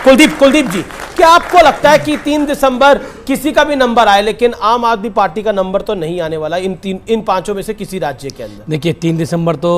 कुलदीप जी, क्या आपको लगता है कि 3 दिसंबर किसी का भी नंबर आए लेकिन आम आदमी पार्टी का नंबर तो नहीं आने वाला इन पांचों में से किसी राज्य के अंदर? देखिए 3 दिसंबर तो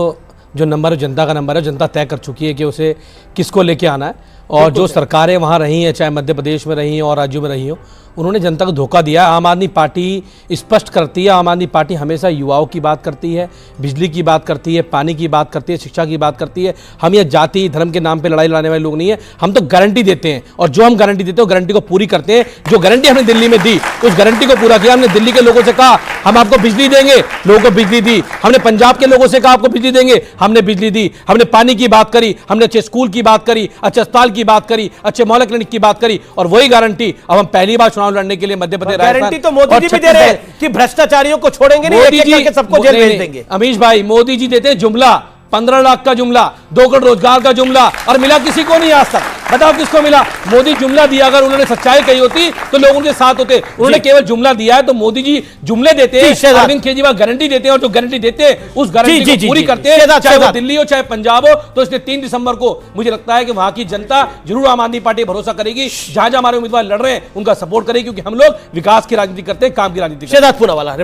जो नंबर है जनता का नंबर है, जनता तय कर चुकी है कि उसे किसको लेके आना है। और जो सरकारें वहाँ रही हैं, चाहे मध्य प्रदेश में रही हैं और राज्यों में रही हो, उन्होंने जनता को धोखा दिया। आम आदमी पार्टी स्पष्ट करती है, आम आदमी पार्टी हमेशा युवाओं की बात करती है, बिजली की बात करती है, पानी की बात करती है, शिक्षा की बात करती है। हम ये जाति धर्म के नाम पे लड़ाई लड़ाने वाले लोग नहीं है। हम तो गारंटी देते हैं और जो हम गारंटी देते हैं गारंटी को पूरी करते हैं। जो गारंटी हमने दिल्ली में दी उस गारंटी को पूरा किया। हमने दिल्ली के लोगों से कहा हम आपको बिजली देंगे, लोगों को बिजली दी। हमने पंजाब के लोगों से कहा आपको बिजली देंगे, हमने बिजली दी। हमने पानी की बात करी, हमने अच्छे स्कूल की बात करी, अच्छे अस्पताल की बात करी, अच्छे मोहल्ला क्लिनिक की बात करी। और वही गारंटी अब हम पहली बार चुनाव लड़ने के लिए मध्य प्रदेश, गारंटी तो मोदी जी भी दे रहे हैं कि भ्रष्टाचारियों को छोड़ेंगे नहीं, एक-एक करके सबको जेल भेज देंगे। अमीश भाई, मोदी जी देते हैं जुमला, 15 लाख का जुमला, 2 करोड़ रोजगार का जुमला, और मिला किसी को नहीं आज तक। बताओ किसको मिला? मोदी जुमला दिया, अगर उन्होंने सच्चाई कही होती तो लोग उनके साथ होते। उन्होंने केवल जुमला दिया है। तो मोदी जी जुमले देते हैं, अरविंद केजरीवाल गारंटी देते हैं, और जो गारंटी देते हैं उस गारंटी को पूरी करते हैं, चाहे वो दिल्ली हो चाहे पंजाब हो। तो इसलिए 3 दिसंबर को मुझे लगता है कि वहां की जनता जरूर आम आदमी पार्टी भरोसा करेगी। जहां जहां हमारे उम्मीदवार लड़ रहे हैं उनका सपोर्ट करेगी, क्योंकि हम लोग विकास की राजनीति करते हैं, काम की राजनीति करते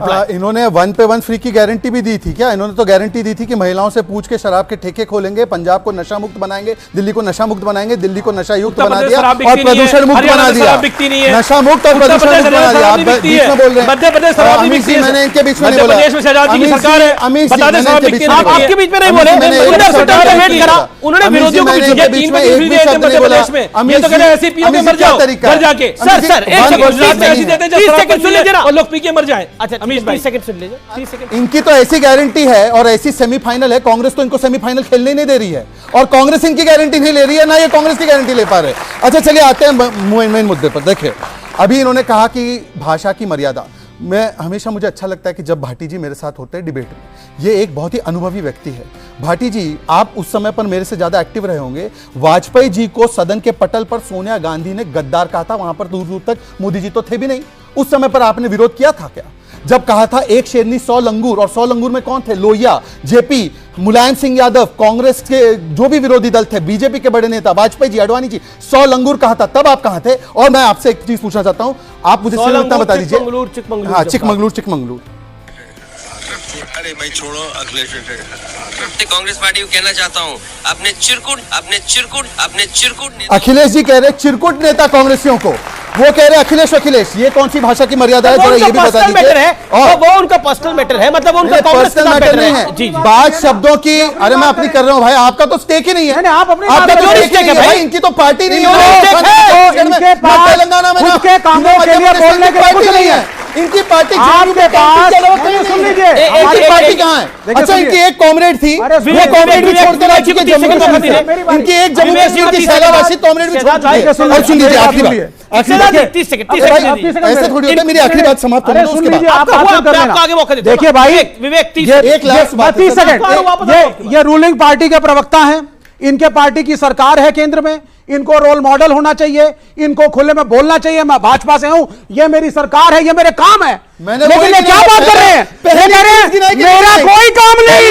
हैं। इन्होंने 1 पे 1 फ्री की गारंटी भी दी थी क्या? इन्होंने तो गारंटी दी थी कि महिलाओं से पूछ के शराब के ठेके खोलेंगे, पंजाब को नशा मुक्त बनाएंगे, दिल्ली को नशा मुक्त बनाएंगे, दिल्ली को नशा युक्त बना दिया और प्रदूषण मुक्त बना दिया। नशा मुक्त और प्रदूषण मुक्त बना दिया। आप बीच में बोल रहे हैं। मध्य प्रदेश शराब नहीं बिकती है। मैंने इनके बीच में नहीं बोला। प्रदेश में शहजाद जी की सरकार है। अमीश बता दें शराब बिकती है। आप आपके बीच में नहीं बोले, उन्होंने विरोधियों को बीच में 3 महीने फ्री दिए थे मध्य प्रदेश में। ये तो कह रहे हैं ऐसे पियो के मर जाओ घर जाके। सर एक गुजरात में ऐसी देते हैं 30 सेकंड सुन लीजिए ना, और लोग पी के मर जाएं। अच्छा अमीश भाई 30 सेकंड सुन लीजिए, 30 सेकंड। इनकी तो ऐसी गारंटी है और ऐसी सेमीफाइनल है, कांग्रेस तो इनको सेमीफाइनल खेलने नहीं दे रही है, और कांग्रेस इनकी गारंटी नहीं ले रही है, ना ये कांग्रेस की गारंटी ले पा रहे। अच्छा चलिए आते हैं मेन मुद्दे पर। देखिए अभी इन्होंने कहा कि भाषा की मर्यादा। मैं हमेशा, मुझे अच्छा लगता है कि जब भाटी जी मेरे साथ होते हैं डिबेट में, ये एक बहुत ही अनुभवी व्यक्ति है। भाटी जी, आप उस समय पर मेरे से ज्यादा एक्टिव रहे होंगे। वाजपेयी जी को सदन के पटल पर सोनिया गांधी ने गद्दार कहा था, वहां पर दूर दूर तक मोदी जी तो थे भी नहीं। उस समय पर आपने विरोध किया था क्या? जब कहा था एक शेरनी 100 लंगूर, और 100 लंगूर में कौन थे? लोहिया, जेपी, मुलायम सिंह यादव, कांग्रेस के जो भी विरोधी दल थे, बीजेपी के बड़े नेता वाजपेयी जी, अडवाणी जी, 100 लंगूर कहा था, तब आप कहां थे? और मैं आपसे एक चीज पूछना चाहता हूं, आप मुझे बता दीजिए। हाँ, चिकमंगलूर। अरे भाई छोड़ो, अखिलेश कांग्रेस पार्टी को कहना चाहता हूँ, अपने चिरकुट अखिलेश जी कह रहे चिरकुट नेता कांग्रेसियों को, वो कह रहे अखिलेश, ये कौन सी भाषा की मर्यादा है? जरा ये भी बता दीजिए। और वो उनका पर्सनल मैटर है, मतलब उनका पर्सनल मैटर नहीं है। बात शब्दों की, अरे मैं अपनी कर रहा हूँ भाई, आपका तो स्टेक ही नहीं है। आप अपने आपका तो स्टेक है भाई, इनकी तो पार्टी नहीं है, तेलंगाना में पार्टी नहीं है, इनकी पार्टी सुन लीजिए, पार्टी कहाँ है? अच्छा इनकी एक कॉमरेड थी, वो कॉमरेड भी छोड़ देना चाहिए जम्मू कश्मीर। इनकी एक जम्मू कश्मीर की शैलावासी कॉमरेड भी छोड़ दी। और सुन लीजिए आखिरी बात, ऐसे थोड़ी होता है। मेरी आखिरी बात समाप्त होने दो, उसके बाद देखिए भाई विवेक 30 सेकंड। ये रूलिंग पार्टी के प्रवक्ता हैं, इनके पार्टी की सरकार है केंद्र में, इनको रोल मॉडल होना चाहिए, इनको खुले में बोलना चाहिए। मैं भाजपा से हूं, ये मेरी सरकार है, ये मेरे काम है। लेकिन ये क्या बात कर रहे हैं? मेरा कोई काम नहीं।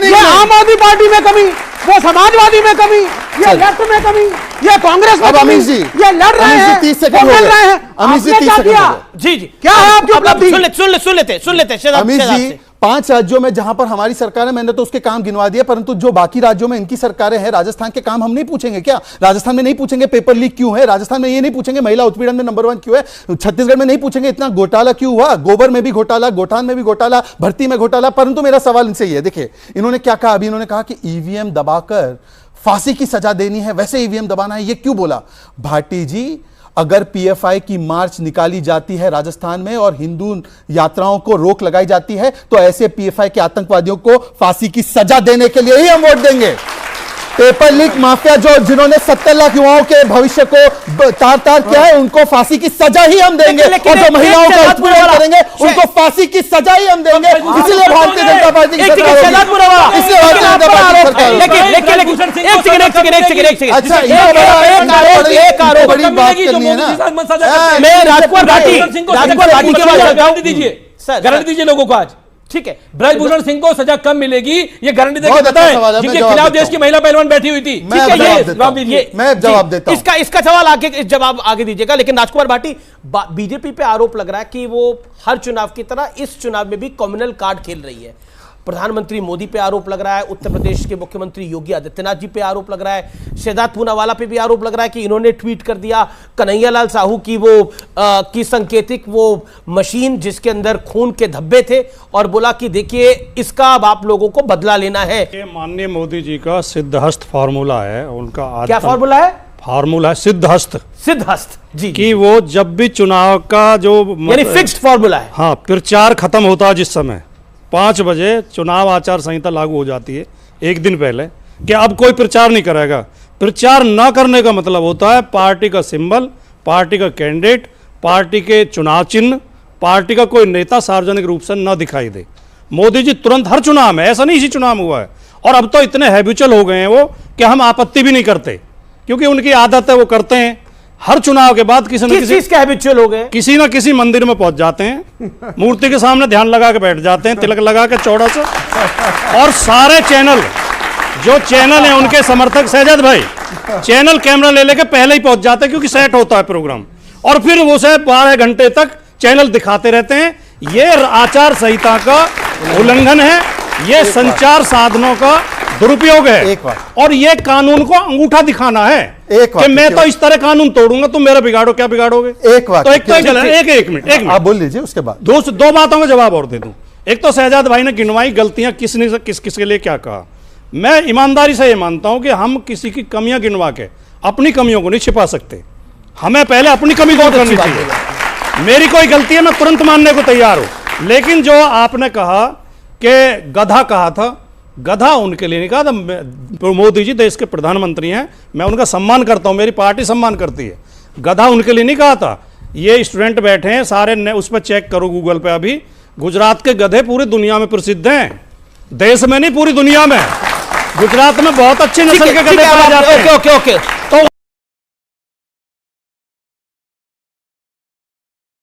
ये आम आदमी पार्टी में कमी, वो समाजवादी में कमी, ये लेफ्ट में कमी, ये कांग्रेस में कमी, ये लड़ रहे हैं, 30 सेकंड मिल रहे हैं। आपने क्या किया? जी क्या है आपकी उपलब्धि? सुन लेते अमित जी, 5 राज्यों में जहां पर हमारी सरकार है, मैंने तो उसके काम गिनवा दिए, परंतु जो बाकी राज्यों में इनकी सरकारें हैं, राजस्थान के काम हम नहीं पूछेंगे क्या? राजस्थान में नहीं पूछेंगे पेपर लीक क्यों है? राजस्थान में ये नहीं पूछेंगे महिला उत्पीड़न में नंबर 1 क्यों है? छत्तीसगढ़ में नहीं पूछेंगे इतना घोटाला क्यों हुआ? गोबर में भी घोटाला, गोठान में भी घोटाला, भर्ती में घोटाला। परंतु मेरा सवाल इनसे ये, देखिए इन्होंने क्या कहा अभी, इन्होंने कहा कि ईवीएम दबाकर फांसी की सजा देनी है, वैसे ईवीएम दबाना है। ये क्यों बोला? भाटी जी, अगर पीएफआई की मार्च निकाली जाती है राजस्थान में और हिंदू यात्राओं को रोक लगाई जाती है, तो ऐसे पीएफआई के आतंकवादियों को फांसी की सजा देने के लिए ही हम वोट देंगे। पेपर लीक माफिया जिन्होंने 70 लाख युवाओं के भविष्य को तार किया है, उनको फांसी की सजा ही हम देंगे, और जो महिलाओं का उत्पीड़न करेंगे उनको फांसी की सजा ही हम देंगे। इसलिए भारतीय जनता पार्टी की सरकार होगी। इसलिए भारतीय जनता पार्टी की सरकार होगी। अच्छा एक आरोप बड़ी बात करनी है ना, मैं राजकुमार भाटी के बाद गारंटी दीजिए लोगों को। आज ठीक है, ब्रजभूषण सिंह को सजा कम मिलेगी ये गारंटी देके बहुत अच्छा बताएं, सवाल है, जिनके मैं खिलाफ जवाब देश देता की महिला पहलवान बैठी हुई थी। मैं ठीक है, जवाब ये देता जवाब हूं। दीजिए, मैं जवाब देता हूं। इसका सवाल आगे जवाब आगे दीजिएगा। लेकिन राजकुमार भाटी, बीजेपी पे आरोप लग रहा है कि वो हर चुनाव की तरह इस चुनाव में भी कम्युनल कार्ड खेल रही है। प्रधानमंत्री मोदी पे आरोप लग रहा है, उत्तर प्रदेश के मुख्यमंत्री योगी आदित्यनाथ जी पे आरोप लग रहा है, शहजाद पूनावाला पे भी आरोप लग रहा है कि इन्होंने ट्वीट कर दिया कन्हैयालाल साहू की वो की संकेतिक वो मशीन जिसके अंदर खून के धब्बे थे, और बोला कि देखिए इसका अब आप लोगों को बदला लेना है। ये माननीय मोदी जी का सिद्धहस्त फार्मूला है, उनका क्या फार्मूला है? फार्मूला है सिद्धहस्त जी, कि वो जब भी चुनाव का जो यानी फिक्स्ड फार्मूला है। हाँ, प्रचार खत्म होता है जिस समय 5 बजे चुनाव आचार संहिता लागू हो जाती है एक दिन पहले, कि अब कोई प्रचार नहीं करेगा। प्रचार न करने का मतलब होता है पार्टी का सिंबल, पार्टी का कैंडिडेट, पार्टी के चुनाव चिन्ह, पार्टी का कोई नेता सार्वजनिक रूप से न दिखाई दे। मोदी जी तुरंत हर चुनाव में, ऐसा नहीं इसी चुनाव में हुआ है, और अब तो इतने हैबिचुअल हो गए हैं वो कि हम आपत्ति भी नहीं करते, क्योंकि उनकी आदत है, वो करते हैं। हर चुनाव के बाद किसी न किसी के हैबिचुअल हो गए, किसी ना किसी मंदिर में पहुंच जाते हैं, मूर्ति के सामने ध्यान लगा के बैठ जाते हैं, तिलक लगा के चौड़ा सा, और सारे चैनल जो चैनल हैं उनके समर्थक शहजाद भाई चैनल कैमरा ले लेके पहले ही पहुंच जाते हैं, क्योंकि सेट होता है प्रोग्राम, और फिर वो से 12 घंटे तक चैनल दिखाते रहते हैं। ये आचार संहिता का उल्लंघन है, ये संचार साधनों का दुरुपयोग है, और ये कानून को अंगूठा दिखाना है कि मैं तो इस तरह कानून तोड़ूंगा, तुम मेरा बिगाड़ो, क्या बिगाड़ोगे? एक बात तो एक मिनट आप बोल लीजिए, उसके बाद दो बातों का जवाब और दे दूं। एक तो शहजाद भाई ने गिनवाई गलतियां, किसने किसके लिए क्या कहा। मैं ईमानदारी से ये मानता हूं कि हम किसी की कमियां गिनवा के अपनी कमियों को नहीं छिपा सकते, हमें पहले अपनी कमी को करनी चाहिए। मेरी कोई गलती है, मैं तुरंत मानने को तैयार हूं, लेकिन जो आपने कहा कि गधा कहा था, गधा उनके लिए नहीं कहा था। मोदी जी देश के प्रधानमंत्री हैं, मैं उनका सम्मान करता हूं, मेरी पार्टी सम्मान करती है। गधा उनके लिए नहीं कहा था। ये स्टूडेंट बैठे हैं सारे, उस पर चेक करो गूगल पे, अभी गुजरात के गधे पूरी दुनिया में प्रसिद्ध हैं, देश में नहीं पूरी दुनिया में। गुजरात में बहुत अच्छी नस्ल के गधे पाए जाते हैं। ओके। तो